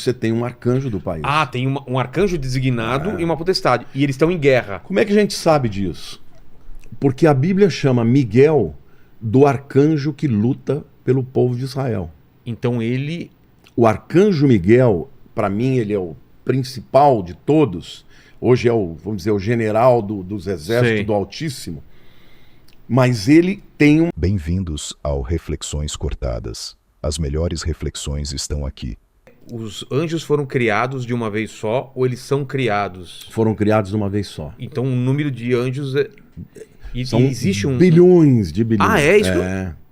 você tem um arcanjo do país. Ah, tem um arcanjo designado e uma potestade. E eles estão em guerra. Como é que a gente sabe disso? Porque a Bíblia chama Miguel do arcanjo que luta pelo povo de Israel. Então ele... O arcanjo Miguel, para mim, ele é o principal de todos. Hoje é o, vamos dizer, o general dos exércitos do Altíssimo. Mas ele tem um... Bem-vindos ao Reflexões Cortadas. As melhores reflexões estão aqui. Os anjos foram criados de uma vez só ou eles são criados? Foram criados de uma vez só. Então o número de anjos... São existe bilhões de bilhões. Ah, é isso?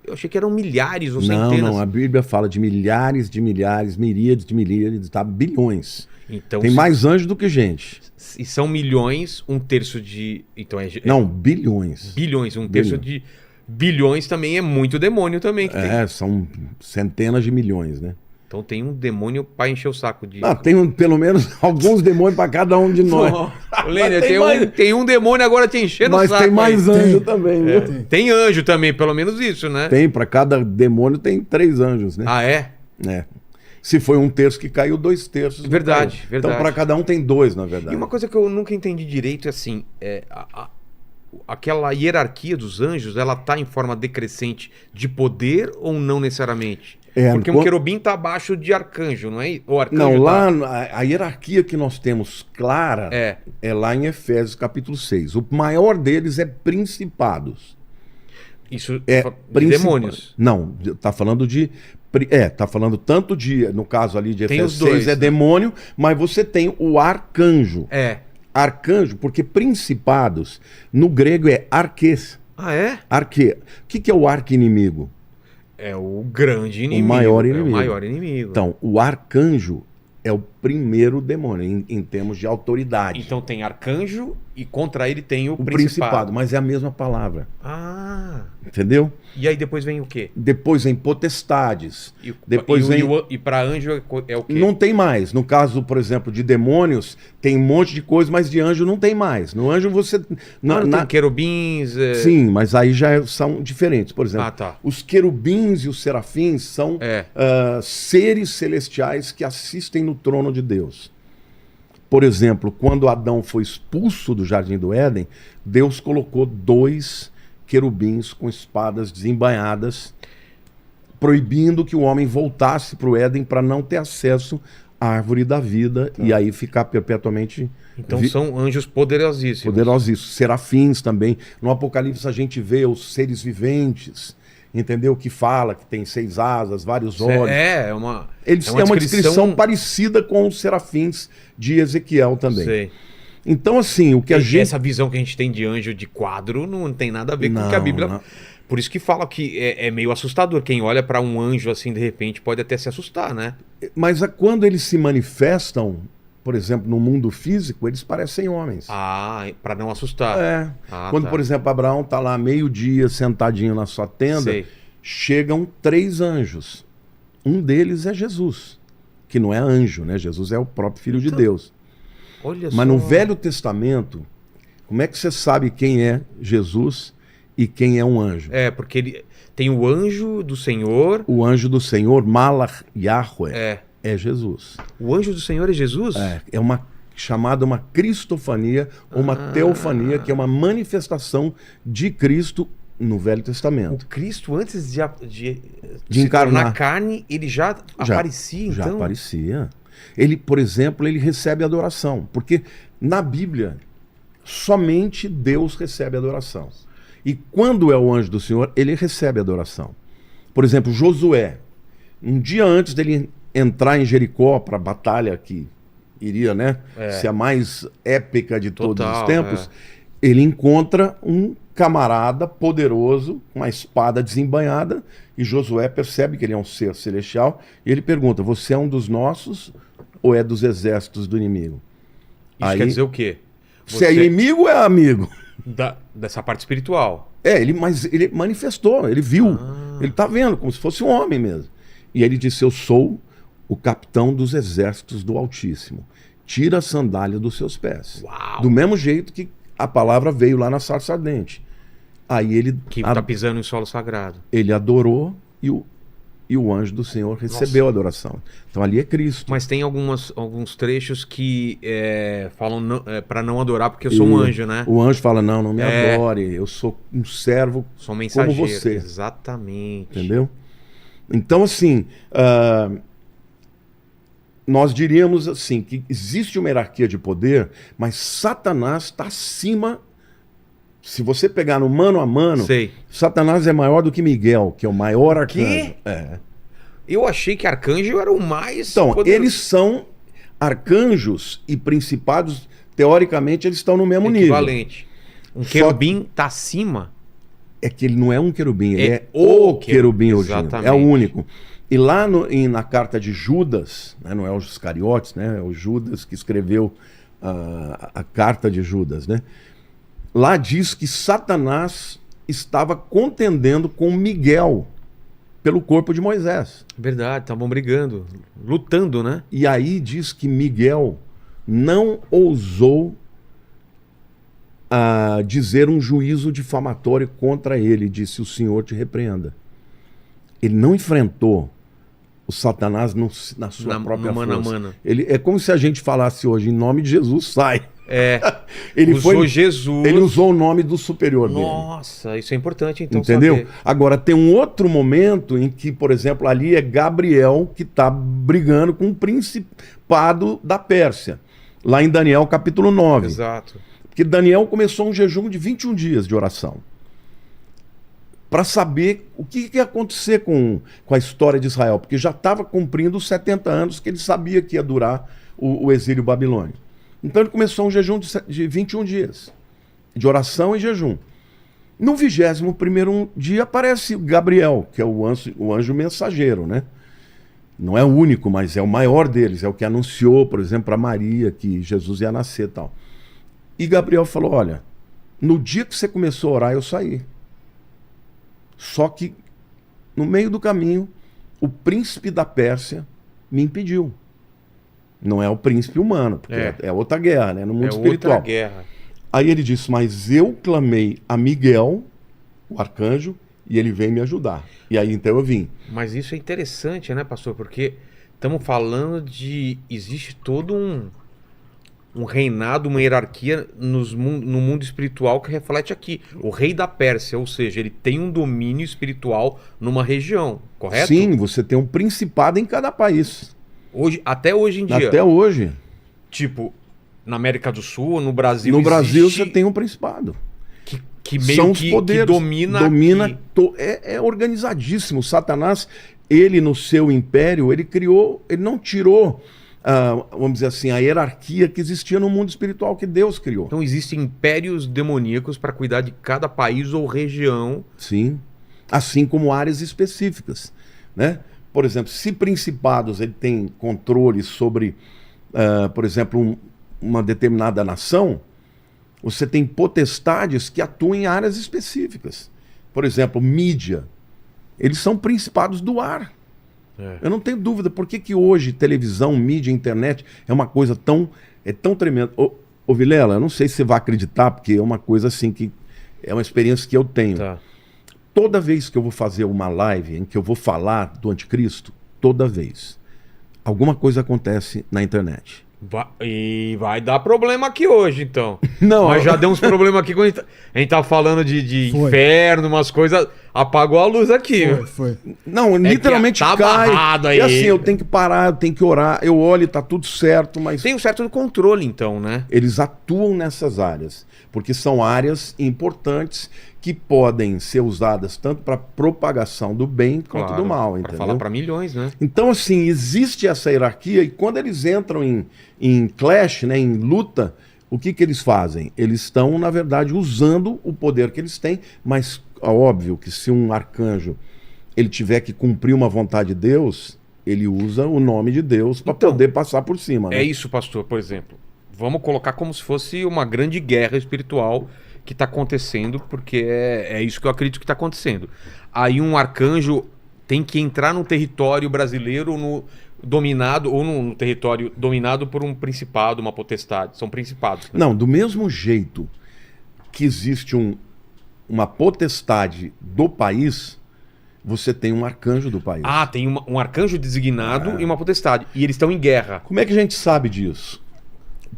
Eu achei que eram milhares ou centenas. Não, a Bíblia fala de milhares, miríades de miríades, tá? Bilhões. Então, tem mais anjos do que gente. E são milhões, um terço de... Então não, bilhões. Bilhões, um terço de bilhões também é muito demônio também. Que tem. São centenas de milhões, né? Então tem um demônio para encher o saco de... Não, tem pelo menos alguns demônios para cada um de nós. Lênin, tem um demônio agora te enchendo o saco. Mas tem mais anjo também, viu? Tem anjo também, pelo menos isso, né? Tem, para cada demônio tem 3 anjos, né? Ah, é? É. Se foi um terço que caiu, 2 terços. Verdade, verdade. Então para cada um tem 2, na verdade. E uma coisa que eu nunca entendi direito é assim, aquela hierarquia dos anjos, ela tá em forma decrescente de poder ou não necessariamente? Porque um querubim está abaixo de arcanjo, não é? O arcanjo não, lá a hierarquia que nós temos clara é lá em Efésios capítulo 6. O maior deles é principados. Isso é demônios. Não, tá falando de... tá falando tanto de... No caso ali de Efésios 6 é demônio, mas você tem o arcanjo. Arcanjo, porque principados, no grego é arquês. Ah, é? Arquê. O que é o arqui-inimigo? É o grande inimigo. O maior inimigo. É o maior inimigo. Então, o arcanjo é o primeiro demônio em termos de autoridade. Então tem arcanjo e contra ele tem o principado. Mas é a mesma palavra. Ah. Entendeu? E aí depois vem o quê? Depois vem potestades. E para anjo é o quê? Não tem mais. No caso, por exemplo, de demônios, tem um monte de coisa, mas de anjo não tem mais. No anjo você... tem querubins... Sim, mas aí já são diferentes. Por exemplo, os querubins e os serafins são seres celestiais que assistem no trono de Deus. Por exemplo, quando Adão foi expulso do Jardim do Éden, Deus colocou 2 querubins com espadas desembainhadas, proibindo que o homem voltasse para o Éden para não ter acesso à árvore da vida e aí ficar perpetuamente... Então são anjos poderosíssimos. Poderosíssimos. Serafins também. No Apocalipse a gente vê os seres viventes, entendeu? Que fala que tem 6 asas, vários olhos. Eles têm uma descrição parecida com os serafins de Ezequiel também. Sei. Então, assim, o que a gente... Essa visão que a gente tem de anjo de quadro não tem nada a ver com o que a Bíblia... Não. Por isso que fala que é meio assustador. Quem olha para um anjo assim, de repente, pode até se assustar, né? Mas quando eles se manifestam, por exemplo, no mundo físico, eles parecem homens. Ah, para não assustar. Quando, por exemplo, Abraão está lá meio-dia sentadinho na sua tenda, chegam 3 anjos. Um deles é Jesus, que não é anjo, né? Jesus é o próprio Filho de Deus. Mas no Velho Testamento, como é que você sabe quem é Jesus e quem é um anjo? Porque ele tem o anjo do Senhor. O anjo do Senhor, Malach Yahweh, é Jesus. O anjo do Senhor é Jesus? É uma chamada uma cristofania, ou uma teofania, que é uma manifestação de Cristo no Velho Testamento. O Cristo, antes de encarnar na carne, ele já aparecia, então? Já aparecia. Ele, por exemplo, ele recebe adoração, porque na Bíblia somente Deus recebe adoração. E quando é o anjo do Senhor, ele recebe adoração. Por exemplo, Josué, um dia antes dele entrar em Jericó para a batalha que iria, né, ser a mais épica de todos os tempos, ele encontra um camarada poderoso, com uma espada desembainhada, e Josué percebe que ele é um ser celestial, e ele pergunta: você é um dos nossos ou é dos exércitos do inimigo? Isso quer dizer o quê? Se é inimigo ou é amigo? Dessa parte espiritual. Mas ele manifestou, ele viu. Ele está vendo, como se fosse um homem mesmo. E ele disse: eu sou o capitão dos exércitos do Altíssimo. Tira a sandália dos seus pés. Uau. Do mesmo jeito que a palavra veio lá na sarça ardente. Aí ele... Que está pisando em solo sagrado. Ele adorou e e o anjo do Senhor recebeu a adoração. Então ali é Cristo. Mas tem alguns trechos que falam para não adorar porque eu sou um anjo, né? O anjo fala, não me adore, eu sou um servo sou um mensageiro, como você. Exatamente. Entendeu? Então, assim, nós diríamos assim, que existe uma hierarquia de poder, mas Satanás está acima. Se você pegar no mano a mano, Satanás é maior do que Miguel, que é o maior arcanjo. Eu achei que arcanjo era o mais Então, eles são arcanjos e principados, teoricamente, eles estão no mesmo equivalente. Nível. Um querubim está acima? É que ele não é um querubim, ele é o querubim ungido. É o único. E lá na carta de Judas, né, não é os Iscariotes, né, é o Judas que escreveu a carta de Judas, né? Lá diz que Satanás estava contendendo com Miguel pelo corpo de Moisés. Verdade, estavam brigando, lutando, né? E aí diz que Miguel não ousou dizer um juízo difamatório contra ele. Disse, o Senhor te repreenda. Ele não enfrentou o Satanás na sua própria força. Mano. É como se a gente falasse hoje, em nome de Jesus, sai. Ele usou Jesus. Ele usou o nome do superior dele. Nossa, isso é importante então. Entendeu? Saber. Agora tem um outro momento em que, por exemplo, ali é Gabriel que está brigando com o principado da Pérsia. Lá em Daniel capítulo 9. Exato. Porque Daniel começou um jejum de 21 dias de oração. Para saber o que ia acontecer com a história de Israel. Porque já estava cumprindo os 70 anos que ele sabia que ia durar o exílio babilônico. Então ele começou um jejum de 21 dias, de oração e jejum. No 21º dia aparece Gabriel, que é o anjo mensageiro, né? Não é o único, mas é o maior deles, é o que anunciou, por exemplo, para Maria que Jesus ia nascer e tal. E Gabriel falou, olha, no dia que você começou a orar, eu saí. Só que, no meio do caminho, o príncipe da Pérsia me impediu. Não é o príncipe humano, porque é outra guerra, né? No mundo espiritual. Outra guerra. Aí ele disse, mas eu clamei a Miguel, o arcanjo, e ele veio me ajudar. E aí então eu vim. Mas isso é interessante, né, pastor? Porque estamos falando de... Existe todo um reinado, uma hierarquia no mundo espiritual que reflete aqui. O rei da Pérsia, ou seja, ele tem um domínio espiritual numa região, correto? Sim, você tem um principado em cada país. Até hoje em dia. Até hoje. Tipo, na América do Sul, no Brasil. No Brasil você tem um principado. Que meio são os poderes, que domina é organizadíssimo. Satanás, ele no seu império, ele não tirou, vamos dizer assim, a hierarquia que existia no mundo espiritual que Deus criou. Então existem impérios demoníacos para cuidar de cada país ou região. Sim, assim como áreas específicas, né? Por exemplo, se principados ele tem controle sobre, por exemplo, uma determinada nação, você tem potestades que atuam em áreas específicas. Por exemplo, mídia. Eles são principados do ar. Eu não tenho dúvida. Por que hoje televisão, mídia, internet é uma coisa tão tremenda? Ô Vilela, eu não sei se você vai acreditar, porque é uma coisa assim que é uma experiência que eu tenho. Tá. Toda vez que eu vou fazer uma live em que eu vou falar do anticristo, toda vez, alguma coisa acontece na internet. E vai dar problema aqui hoje, então. Não, mas já deu uns problemas aqui quando a gente tá falando de inferno, umas coisas. Apagou a luz aqui. Foi. Não, literalmente tá cai. Barrado aí. E assim, eu tenho que parar, eu tenho que orar. Eu olho e tá tudo certo, mas... Tem um certo controle, então, né? Eles atuam nessas áreas, porque são áreas importantes que podem ser usadas tanto para propagação do bem quanto do mal, entendeu? Para falar para milhões, né? Então, assim, existe essa hierarquia e quando eles entram em clash, né, em luta, o que eles fazem? Eles estão, na verdade, usando o poder que eles têm, mas óbvio que se um arcanjo ele tiver que cumprir uma vontade de Deus, ele usa o nome de Deus para poder passar por cima. Né? É isso, pastor, por exemplo. Vamos colocar como se fosse uma grande guerra espiritual que está acontecendo, porque é isso que eu acredito que está acontecendo. Aí um arcanjo tem que entrar no território brasileiro dominado, ou no território dominado por um principado, uma potestade. São principados. Né? Não, do mesmo jeito que existe uma potestade do país, você tem um arcanjo do país. Ah, tem um arcanjo designado e uma potestade. E eles estão em guerra. Como é que a gente sabe disso?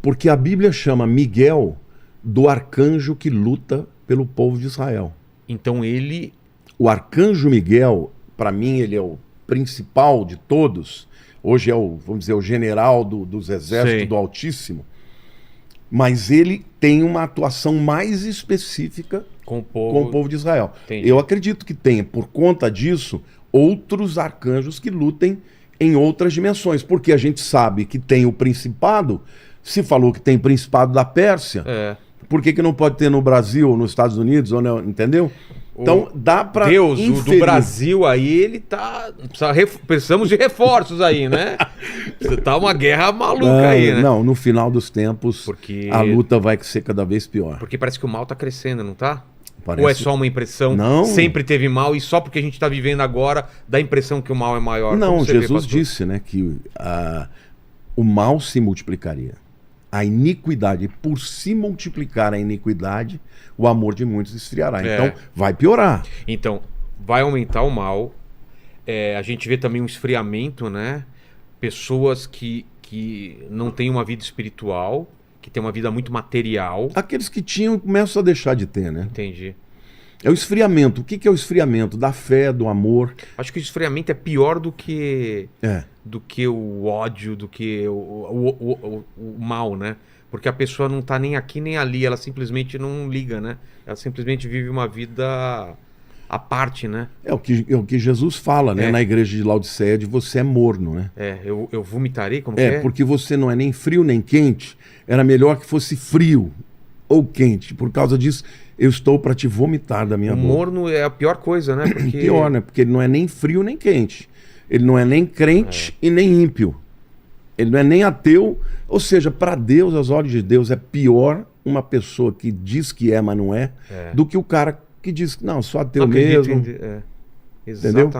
Porque a Bíblia chama Miguel do arcanjo que luta pelo povo de Israel. Então ele... O arcanjo Miguel, para mim, ele é o principal de todos. Hoje é o, vamos dizer, o general dos exércitos Sim. do Altíssimo. Mas ele tem uma atuação mais específica com o povo de Israel. Entendi. Eu acredito que tenha, por conta disso, outros arcanjos que lutem em outras dimensões. Porque a gente sabe que tem o principado, se falou que tem principado da Pérsia, por que não pode ter no Brasil, ou nos Estados Unidos, ou não, entendeu? Então dá para Deus, o do Brasil aí, ele tá... Precisamos de reforços aí, né? Tá uma guerra maluca aí, né? Não, no final dos tempos, a luta vai ser cada vez pior. Porque parece que o mal tá crescendo, não tá? Parece... Ou é só uma impressão? Não. Sempre teve mal e só porque a gente tá vivendo agora dá a impressão que o mal é maior? Não, Jesus disse, né, que o mal se multiplicaria. A iniquidade, por se multiplicar a iniquidade, o amor de muitos esfriará. Então, vai piorar. Então, vai aumentar o mal. A gente vê também um esfriamento, né? Pessoas que não têm uma vida espiritual, que têm uma vida muito material. Aqueles que tinham começam a deixar de ter, né? Entendi. É o esfriamento. O que é o esfriamento? Da fé, do amor. Acho que o esfriamento é pior do que o ódio, do que o mal, né? Porque a pessoa não tá nem aqui nem ali, ela simplesmente não liga, né? Ela simplesmente vive uma vida à parte, né? É o que Jesus fala, né? Na igreja de Laodiceia, de você é morno, né? Eu vomitarei, como que é? Porque você não é nem frio nem quente. Era melhor que fosse frio ou quente. Por causa disso, eu estou para te vomitar da minha boca. O morno é a pior coisa, né? Porque... Pior, né? Porque ele não é nem frio nem quente. Ele não é nem crente e nem ímpio. Ele não é nem ateu. Ou seja, para Deus, aos olhos de Deus, é pior uma pessoa que diz que é, mas não é, do que o cara que diz que não, sou ateu mesmo. Exatamente. Entendeu?